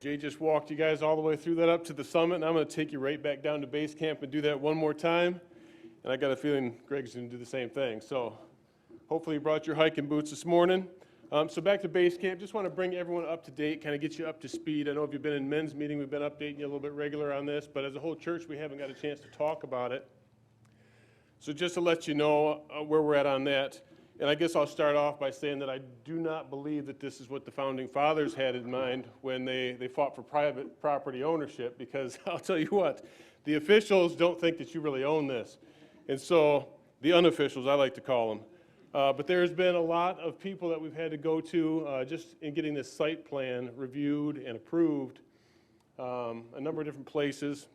Jay just walked you guys all the way through that up to the summit, and I'm going to take you right back down to base camp and do that one more time. And I got a feeling Greg's going to do the same thing. So hopefully you brought your hiking boots this morning. So back to base camp, just want to bring everyone up to date, kind of get you up to speed. I know if you've been in men's meeting, we've been updating you a little bit regular on this, but as a whole church, we haven't got a chance to talk about it. So just to let you know where we're at on that, and I guess I'll start off by saying that I do not believe that this is what the Founding Fathers had in mind when they fought for private property ownership, because I'll tell you what, the officials don't think that you really own this. And so, the unofficials, I like to call them. But there's been a lot of people that we've had to go to just in getting this site plan reviewed and approved, a number of different places.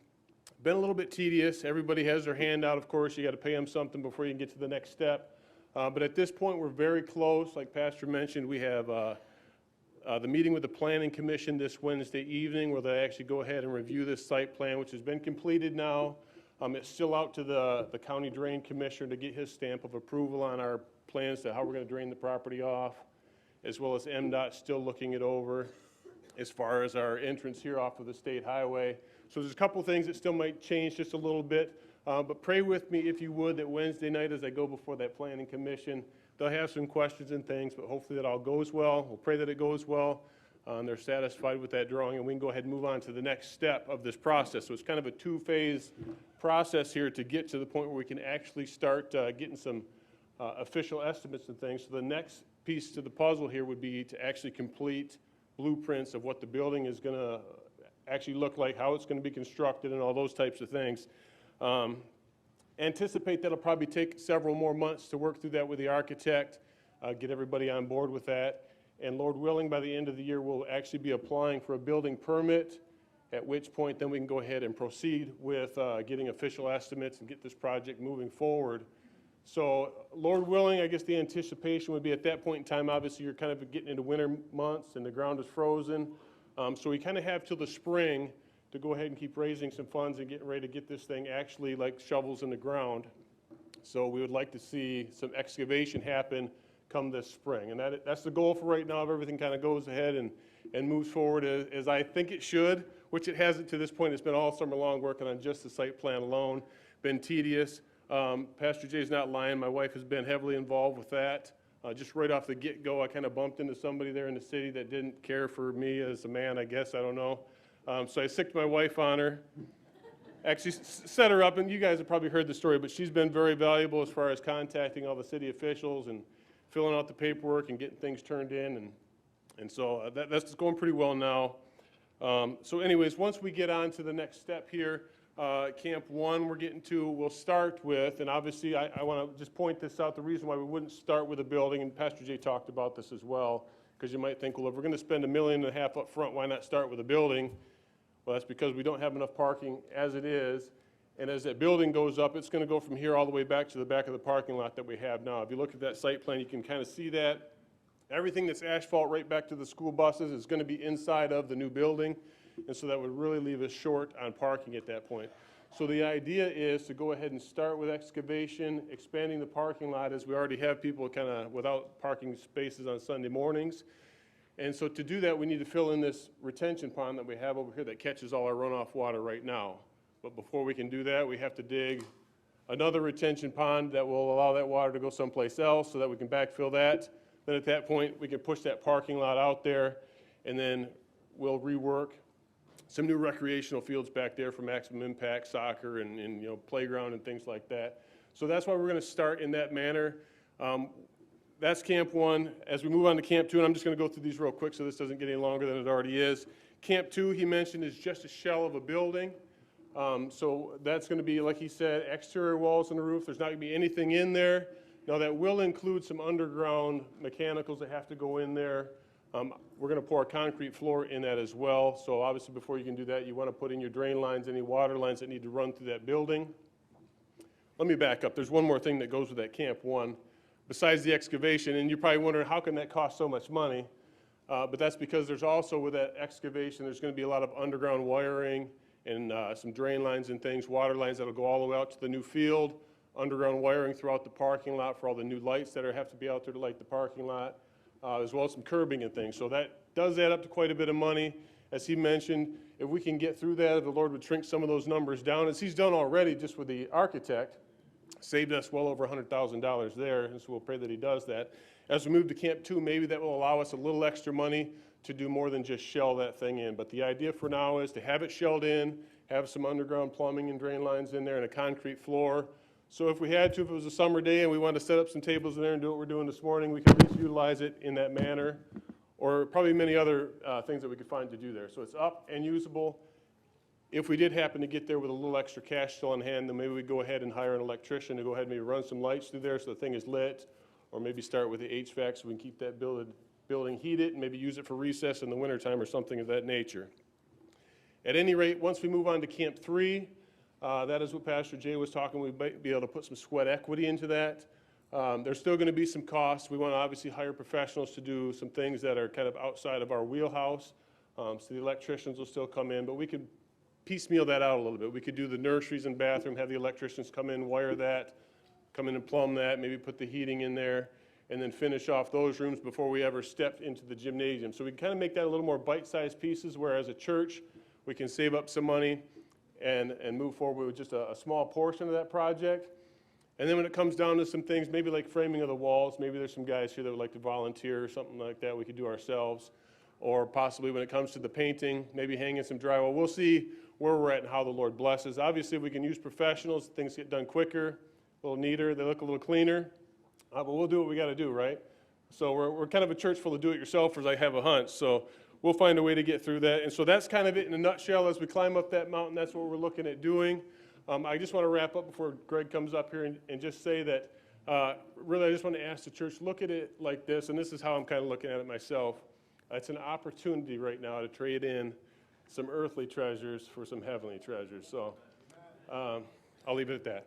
Been a little bit tedious. Everybody has their hand out, of course. You got to pay them something before you can get to the next step. But at this point, we're very close. Like Pastor mentioned, we have the meeting with the Planning Commission this Wednesday evening where they actually go ahead and review this site plan, which has been completed now. It's still out to the County Drain Commissioner to get his stamp of approval on our plans to how we're going to drain the property off, as well as MDOT still looking it over as far as our entrance here off of the state highway. So there's a couple things that still might change just a little bit. But pray with me, if you would, that Wednesday night as I go before that Planning Commission, they'll have some questions and things, but hopefully that all goes well. We'll pray that it goes well, and they're satisfied with that drawing, and we can go ahead and move on to the next step of this process. So it's kind of a two-phase process here to get to the point where we can actually start getting some official estimates and things. So the next piece to the puzzle here would be to actually complete blueprints of what the building is going to actually look like, how it's going to be constructed, and all those types of things. Anticipate that'll probably take several more months to work through that with the architect, get everybody on board with that. And Lord willing, by the end of the year, we'll actually be applying for a building permit, at which point then we can go ahead and proceed with getting official estimates and get this project moving forward. So Lord willing, I guess the anticipation would be at that point in time, obviously you're kind of getting into winter months and the ground is frozen. So we kind of have till the spring to go ahead and keep raising some funds and getting ready to get this thing actually like shovels in the ground. So we would like to see some excavation happen come this spring. And that's the goal for right now, if everything kind of goes ahead and moves forward as I think it should, which it hasn't to this point. It's been all summer long working on just the site plan alone. Been tedious. Pastor Jay's not lying. My wife has been heavily involved with that. Just right off the get-go, I kind of bumped into somebody there in the city that didn't care for me as a man, I guess. I don't know. So I sicked my wife on her, actually set her up, and you guys have probably heard the story, but she's been very valuable as far as contacting all the city officials and filling out the paperwork and getting things turned in, and so that's going pretty well now. So anyways, once we get on to the next step here, Camp 1 we're getting to, we'll start with, and obviously I want to just point this out, the reason why we wouldn't start with a building, and Pastor Jay talked about this as well, because you might think, well, if we're going to spend $1.5 million up front, why not start with a building? Well, that's because we don't have enough parking as it is, and as that building goes up, it's going to go from here all the way back to the back of the parking lot that we have now. If you look at that site plan, you can kind of see that. Everything that's asphalt right back to the school buses is going to be inside of the new building, and so that would really leave us short on parking at that point. So the idea is to go ahead and start with excavation, expanding the parking lot, as we already have people kind of without parking spaces on Sunday mornings. And so to do that, we need to fill in this retention pond that we have over here that catches all our runoff water right now. But before we can do that, we have to dig another retention pond that will allow that water to go someplace else so that we can backfill that. Then at that point, we can push that parking lot out there, and then we'll rework some new recreational fields back there for maximum impact, soccer and you know, playground and things like that. So that's why we're going to start in that manner. That's Camp 1. As we move on to Camp 2, and I'm just going to go through these real quick so this doesn't get any longer than it already is. Camp 2, he mentioned, is just a shell of a building. So that's going to be, like he said, exterior walls and the roof. There's not going to be anything in there. Now that will include some underground mechanicals that have to go in there. We're going to pour a concrete floor in that as well. So obviously before you can do that, you want to put in your drain lines, any water lines that need to run through that building. Let me back up. There's one more thing that goes with that Camp 1. Besides the excavation, and you're probably wondering, how can that cost so much money? But that's because there's also, with that excavation, there's going to be a lot of underground wiring and some drain lines and things, water lines that'll go all the way out to the new field, underground wiring throughout the parking lot for all the new lights that have to be out there to light the parking lot, as well as some curbing and things. So that does add up to quite a bit of money. as he mentioned, if we can get through that, if the Lord would shrink some of those numbers down, as he's done already just with the architect, saved us well over $100,000 there, and so we'll pray that he does that. As we move to Camp 2, maybe that will allow us a little extra money to do more than just shell that thing in. But the idea for now is to have it shelled in, have some underground plumbing and drain lines in there, and a concrete floor. So if we had to, if it was a summer day and we wanted to set up some tables in there and do what we're doing this morning, we could at least utilize it in that manner, or probably many other things that we could find to do there. So it's up and usable. If we did happen to get there with a little extra cash still on hand, then maybe we'd go ahead and hire an electrician to go ahead and maybe run some lights through there so the thing is lit, or maybe start with the HVAC so we can keep that building heated and maybe use it for recess in the wintertime or something of that nature. At any rate, once we move on to Camp 3, that is what Pastor Jay was talking. We might be able to put some sweat equity into that. There's still going to be some costs. We want to obviously hire professionals to do some things that are kind of outside of our wheelhouse. So the electricians will still come in, but we could piecemeal that out a little bit. We could do the nurseries and bathroom, have the electricians come in, wire that, come in and plumb that, maybe put the heating in there, and then finish off those rooms before we ever stepped into the gymnasium. So we can kind of make that a little more bite-sized pieces, where as a church, we can save up some money and move forward with just a small portion of that project. And then when it comes down to some things, maybe like framing of the walls, maybe there's some guys here that would like to volunteer or something like that we could do ourselves. Or possibly when it comes to the painting, maybe hanging some drywall. We'll see where we're at and how the Lord blesses. Obviously, we can use professionals. Things get done quicker, a little neater. They look a little cleaner. But we'll do what we got to do, right? So we're kind of a church full of do-it-yourselfers, I have a hunch. So we'll find a way to get through that. And so that's kind of it in a nutshell. As we climb up that mountain, that's what we're looking at doing. I just want to wrap up before Greg comes up here and just say that really I just want to ask the church, look at it like this, and this is how I'm kind of looking at it myself. It's an opportunity right now to trade in some earthly treasures for some heavenly treasures. So I'll leave it at that.